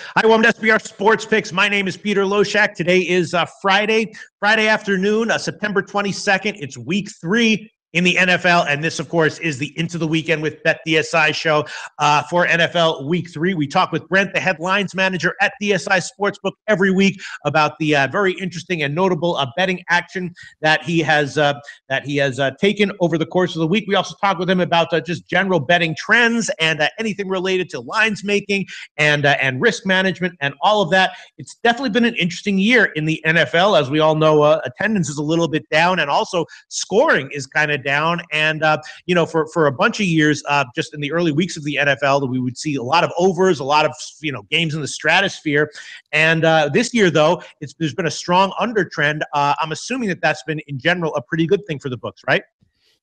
Hi, welcome to SBR Sports Picks. My name is Peter Loshak. Today is Friday afternoon, September 22nd. It's week 3 in the NFL, and this, of course, is the Into the Weekend with BetDSI show for NFL Week 3. We talk with Brent, the headlines manager at DSI Sportsbook, every week about the very interesting and notable betting action that he has taken over the course of the week. We also talk with him about just general betting trends and anything related to lines making and risk management and all of that. It's definitely been an interesting year in the NFL. As we all know, attendance is a little bit down, and also scoring is kind of down. And for a bunch of years, just in the early weeks of the NFL, that we would see a lot of overs, a lot of games in the stratosphere. And this year, though, there's been a strong under trend. I'm assuming that that's been in general a pretty good thing for the books, right?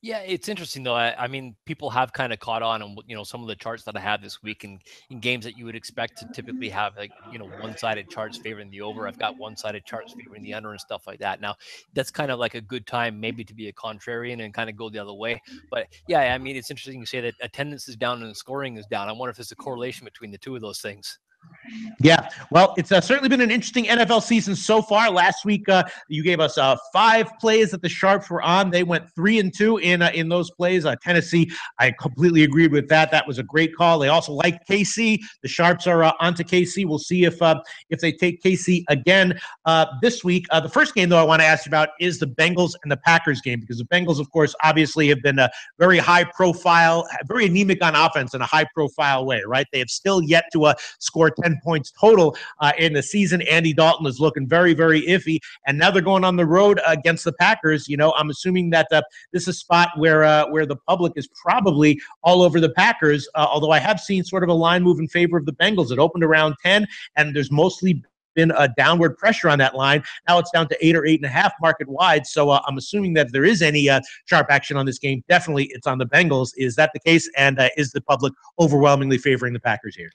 Yeah, it's interesting though. I mean, people have kind of caught on, and some of the charts that I had this week in games that you would expect to typically have like one-sided charts favoring the over. I've got one-sided charts favoring the under and stuff like that. Now, that's kind of like a good time maybe to be a contrarian and kind of go the other way. But yeah, I mean, it's interesting to say that attendance is down and scoring is down. I wonder if there's a correlation between the two of those things. Yeah, well, it's certainly been an interesting NFL season so far. Last week, you gave us 5 plays that the Sharps were on. They went 3-2 in those plays. Tennessee, I completely agreed with that. That was a great call. They also like KC. The Sharps are onto KC. We'll see if they take KC again this week. The first game, though, I want to ask you about is the Bengals and the Packers game, because the Bengals, of course, obviously have been very high profile, very anemic on offense in a high profile way, right? They have still yet to score 10 points total in the season. Andy Dalton is looking very, very iffy, and now they're going on the road against the Packers. I'm assuming that this is a spot where the public is probably all over the Packers, although I have seen sort of a line move in favor of the Bengals. It opened around 10, and there's mostly been a downward pressure on that line. Now it's down to 8 or 8.5 market wide. So I'm assuming that if there is any sharp action on this game, definitely it's on the Bengals. Is that the case? And is the public overwhelmingly favoring the Packers here?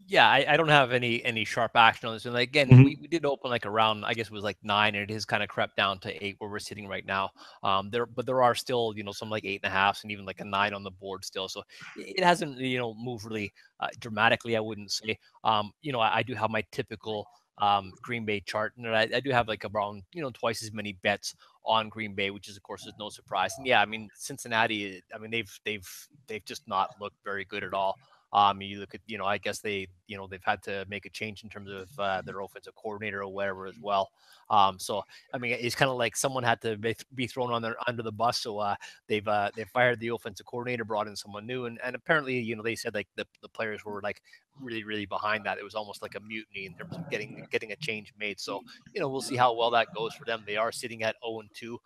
Yeah, I don't have any sharp action on this. And again, Mhm. we did open like around, I guess it was like 9, and it has kind of crept down to 8 where we're sitting right now. But there are still, some like 8.5s and even like a 9 on the board still. So it hasn't, moved really dramatically, I wouldn't say. I do have my typical Green Bay chart, and I do have like around, twice as many bets on Green Bay, which is of course is no surprise. And yeah, I mean, Cincinnati, I mean, they've just not looked very good at all. You look at, I guess they've had to make a change in terms of their offensive coordinator or whatever as well. So I mean, it's kind of like someone had to be thrown under the bus. So they've fired the offensive coordinator, brought in someone new, and apparently, they said like the players were like really, really behind that. It was almost like a mutiny in terms of getting a change made. So we'll see how well that goes for them. They are sitting at 0-2.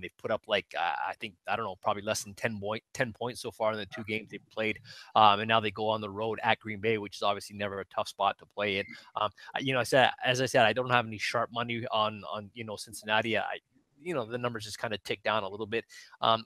They've put up like I don't know, probably less than 10 points so far in the 2 games they've played. And now they go on the road at Green Bay, which is obviously never a tough spot to play in. As I said, I don't have any sharp money on Cincinnati. The numbers just kind of tick down a little bit.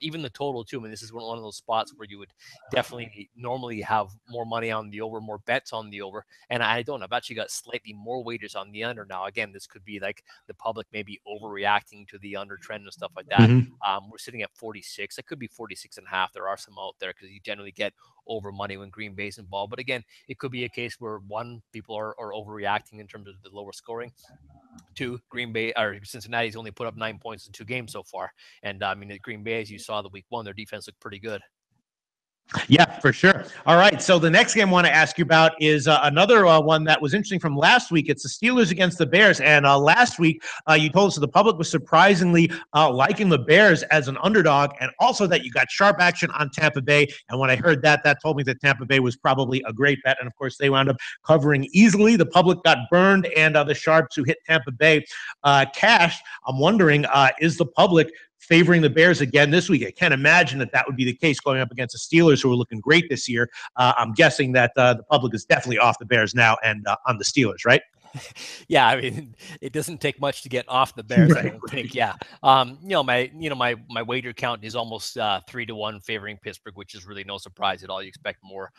Even the total too. I mean, this is one of those spots where you would definitely normally have more money on the over, more bets on the over, and I don't. I've actually got slightly more wagers on the under now. Again, this could be like the public maybe overreacting to the under trend and stuff like that. We're sitting at 46. It could be 46.5. There are some out there because you generally get over money when Green Bay's involved. But again, it could be a case where people are overreacting in terms of the lower scoring. 2, Green Bay or Cincinnati's only put up 9 points in 2 games so far. And I mean, at Green Bay, as you saw the week 1, their defense looked pretty good. Yeah, for sure. All right. So the next game I want to ask you about is another one that was interesting from last week. It's the Steelers against the Bears. And last week, you told us that the public was surprisingly liking the Bears as an underdog, and also that you got sharp action on Tampa Bay. And when I heard that, that told me that Tampa Bay was probably a great bet. And of course, they wound up covering easily. The public got burned, and the Sharps who hit Tampa Bay cashed. I'm wondering, is the public favoring the Bears again this week? I can't imagine that would be the case going up against the Steelers, who are looking great this year. I'm guessing that the public is definitely off the Bears now and on the Steelers, right? Yeah, I mean, it doesn't take much to get off the Bears, I don't think. Yeah. My wager count is almost 3-1 favoring Pittsburgh, which is really no surprise at all. You expect more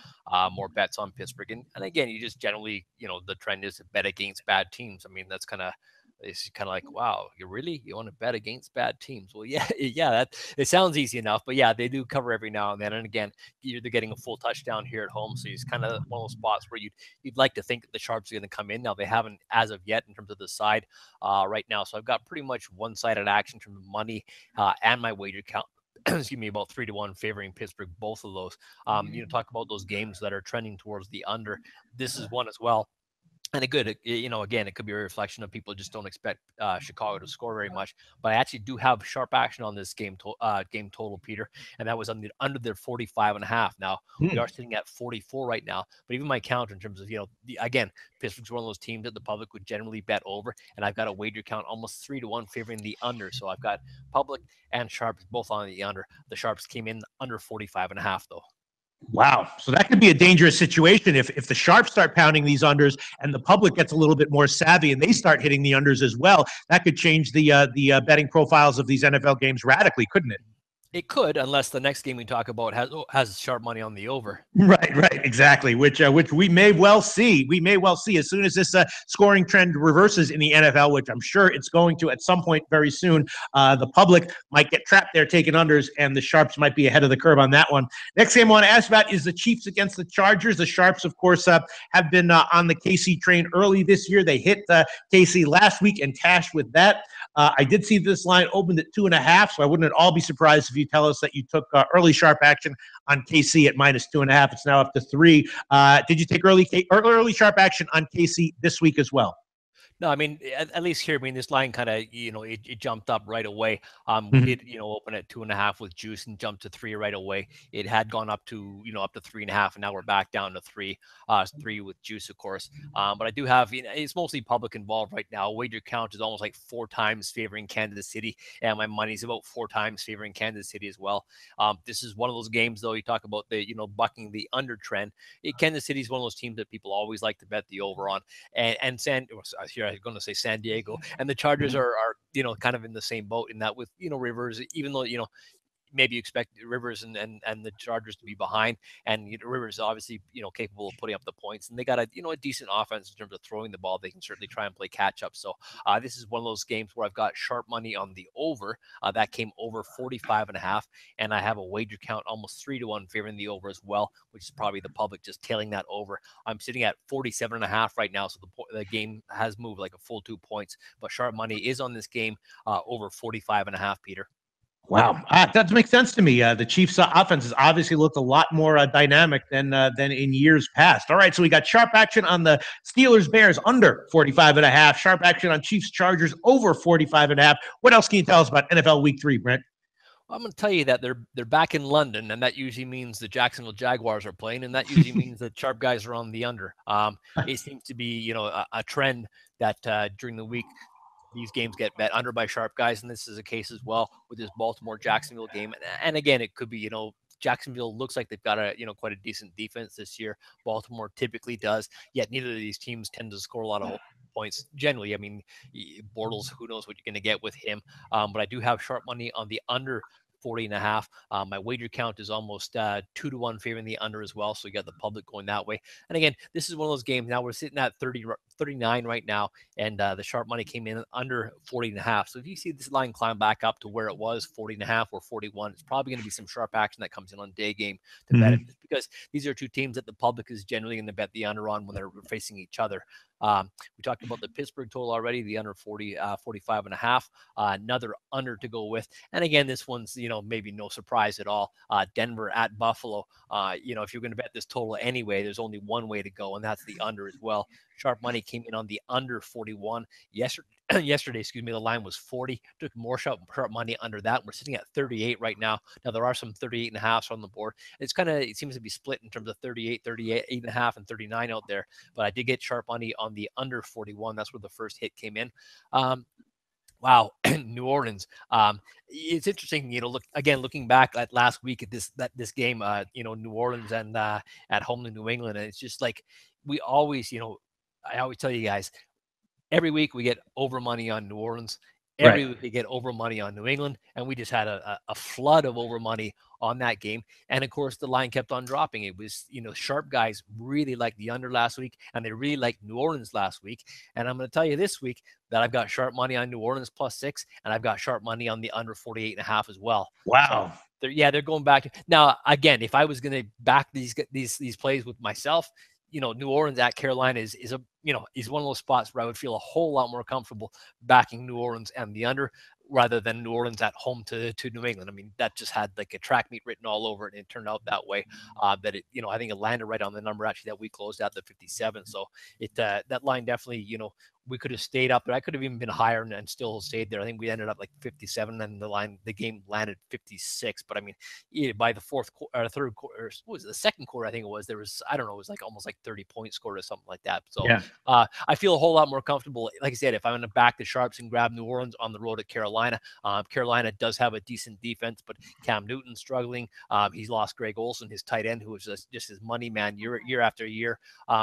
bets on Pittsburgh. And again, you just generally, the trend is to bet against bad teams. I mean, that's kind of It's kind of like, wow, you want to bet against bad teams? Well, yeah, yeah, that it sounds easy enough, but yeah, they do cover every now and then. And again, they're getting a full touchdown here at home, so it's kind of one of those spots where you'd like to think that the Sharps are going to come in. Now they haven't as of yet in terms of the side right now, so I've got pretty much one-sided action from the money and my wager count. Excuse me, about 3-1 favoring Pittsburgh, both of those. Talk about those games that are trending towards the under. This is one as well. And again, it could be a reflection of people just don't expect Chicago to score very much. But I actually do have sharp action on this game total, Peter, and that was under their 45.5. Now we are sitting at 44 right now, but even my counter in terms of again, Pittsburgh's one of those teams that the public would generally bet over, and I've got a wager count almost 3-1 favoring the under. So I've got public and sharps both on the under. The sharps came in under 45.5 though. Wow. So that could be a dangerous situation if the sharps start pounding these unders and the public gets a little bit more savvy and they start hitting the unders as well. That could change the betting profiles of these NFL games radically, couldn't it? It could, unless the next game we talk about has sharp money on the over. Right, exactly. Which we may well see. We may well see as soon as this scoring trend reverses in the NFL, which I'm sure it's going to at some point very soon. The public might get trapped there taking unders, and the sharps might be ahead of the curve on that one. Next game I want to ask about is the Chiefs against the Chargers. The sharps, of course, have been on the KC train early this year. They hit KC last week and cashed with that. I did see this line opened at 2.5, so I wouldn't at all be surprised if you tell us that you took early sharp action on KC at -2.5. It's now up to 3. Did you take early sharp action on KC this week as well? No, I mean, at least here, I mean, this line kind of, it jumped up right away. We did, open at 2.5 with juice and jumped to 3 right away. It had gone up to, up to 3.5, and now we're back down to 3 with juice, of course. But I do have, it's mostly public involved right now. Wager count is almost like 4 times favoring Kansas City, and my money's about 4 times favoring Kansas City as well. This is one of those games, though, you talk about the, bucking the under trend. Kansas City is one of those teams that people always like to bet the over on, and here I'm going to say San Diego, and the Chargers are kind of in the same boat in that with Rivers, even though maybe you expect Rivers and the Chargers to be behind, and Rivers obviously capable of putting up the points, and they got a decent offense in terms of throwing the ball. They can certainly try and play catch up. So this is one of those games where I've got sharp money on the over. That came over 45.5, and I have a wager count almost 3-1 favoring the over as well, which is probably the public just tailing that over. I'm sitting at 47.5 right now, so the game has moved like a full 2 points, but sharp money is on this game over 45.5, Peter. Wow, that makes sense to me. The Chiefs' offense has obviously looked a lot more dynamic than in years past. All right, so we got sharp action on the Steelers-Bears under 45.5. Sharp action on Chiefs-Chargers over 45.5. What else can you tell us about NFL Week 3, Brent? Well, I'm going to tell you that they're back in London, and that usually means the Jacksonville Jaguars are playing, and that usually means that sharp guys are on the under. It seems to be a trend that during the week these games get bet under by sharp guys, and this is a case as well with this Baltimore-Jacksonville game. And again, it could be, Jacksonville looks like they've got a, quite a decent defense this year. Baltimore typically does, yet neither of these teams tend to score a lot of points generally. I mean, Bortles, who knows what you're going to get with him. But I do have sharp money on the under 40.5. My wager count is almost 2-1 favoring the under as well. So you got the public going that way. And again, this is one of those games. Now we're sitting at 39 right now, and the sharp money came in under 40.5. So if you see this line climb back up to where it was 40.5 or 41, it's probably going to be some sharp action that comes in on day game to bet it, because these are two teams that the public is generally going to bet the under on when they're facing each other. We talked about the Pittsburgh total already, the under 45.5, another under to go with. And again, this one's, maybe no surprise at all. Denver at Buffalo. If you're going to bet this total anyway, there's only one way to go, and that's the under as well. Sharp money came in on the under 41 yesterday. The line was 40. Took more sharp money under that. We're sitting at 38 right now. Now there are some 38.5s on the board. It seems to be split in terms of 38.5, and 39 out there. But I did get sharp money on the under 41. That's where the first hit came in. Wow, New Orleans. It's interesting, looking back at last week at this game, New Orleans and at home to New England, and it's just like we always, I always tell you guys, every week we get over money on New Orleans. Every week they get over money on New England, and we just had a flood of over money on that game. And of course, the line kept on dropping. It was, sharp guys really liked the under last week, and they really liked New Orleans last week. And I'm going to tell you this week that I've got sharp money on New Orleans +6, and I've got sharp money on the under 48.5 as well. Wow. So they're going back. Now, again, if I was going to back these plays with myself, New Orleans at Carolina is one of those spots where I would feel a whole lot more comfortable backing New Orleans and the under rather than New Orleans at home to New England. I mean, that just had like a track meet written all over it, and it turned out that way. That it, I think it landed right on the number actually that we closed at the 57. So that line definitely, we could have stayed up there. I could have even been higher and still stayed there. I think we ended up like 57, and the game landed 56. But I mean, by the third quarter, what was it, the second quarter? I think it was. There was, I don't know, it was like almost like 30 points scored or something like that. So I feel a whole lot more comfortable. Like I said, if I'm going to back the Sharps and grab New Orleans on the road at Carolina, Carolina does have a decent defense, but Cam Newton's struggling. He's lost Greg Olsen, his tight end, who was just his money man year after year.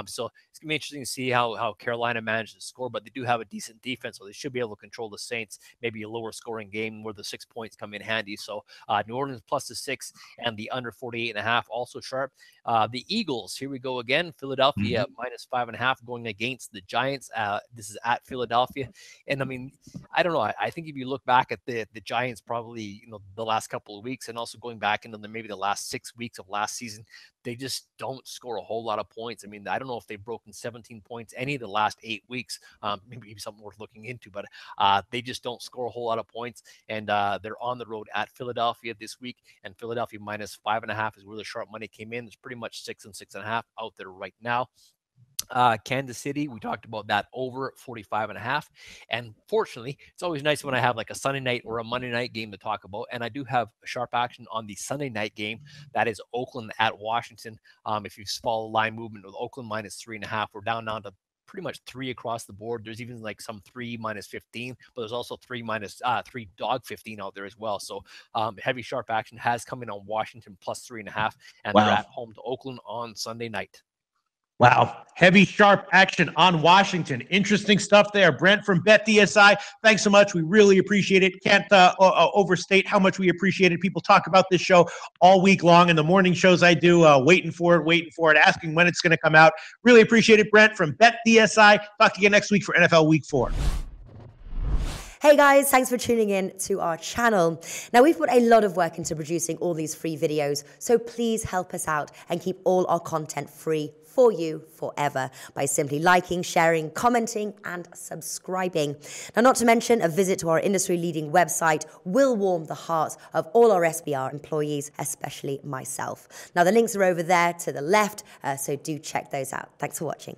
So it's gonna be interesting to see how Carolina manages to score, but they do have a decent defense, so they should be able to control the Saints. Maybe a lower scoring game where the 6 points come in handy. So New Orleans +6 and the under 48.5 also sharp. The Eagles, here we go again. Philadelphia -5.5 going against the Giants. This is at Philadelphia, and I mean, I don't know. I think if you look back at the Giants, probably the last couple of weeks, and also going back into maybe the last 6 weeks of last season, they just don't score a whole lot of points. I mean, I don't know if they've broken 17 points any of the last 8 weeks. Maybe something worth looking into, but they just don't score a whole lot of points. And they're on the road at Philadelphia this week, and Philadelphia -5.5 is where the sharp money came in. There's pretty much 6 and 6.5 out there right now. Kansas City, we talked about that over 45.5. And fortunately, it's always nice when I have like a Sunday night or a Monday night game to talk about. And I do have sharp action on the Sunday night game. That is Oakland at Washington. If you follow line movement with Oakland -3.5, we're down to pretty much 3 across the board. There's even like some 3 -15, but there's also 3 dog 15 out there as well. So heavy sharp action has come in on Washington +3.5, and they're at home to Oakland on Sunday night. Wow. Heavy, sharp action on Washington. Interesting stuff there. Brent from BetDSI, thanks so much. We really appreciate it. Can't overstate how much we appreciate it. People talk about this show all week long, and the morning shows I do, waiting for it, asking when it's going to come out. Really appreciate it, Brent from BetDSI. Talk to you next week for NFL Week 4. Hey guys, thanks for tuning in to our channel. Now, we've put a lot of work into producing all these free videos, so please help us out and keep all our content free for you forever by simply liking, sharing, commenting, and subscribing. Now, not to mention, a visit to our industry-leading website will warm the hearts of all our SBR employees, especially myself. Now, the links are over there to the left, so do check those out. Thanks for watching.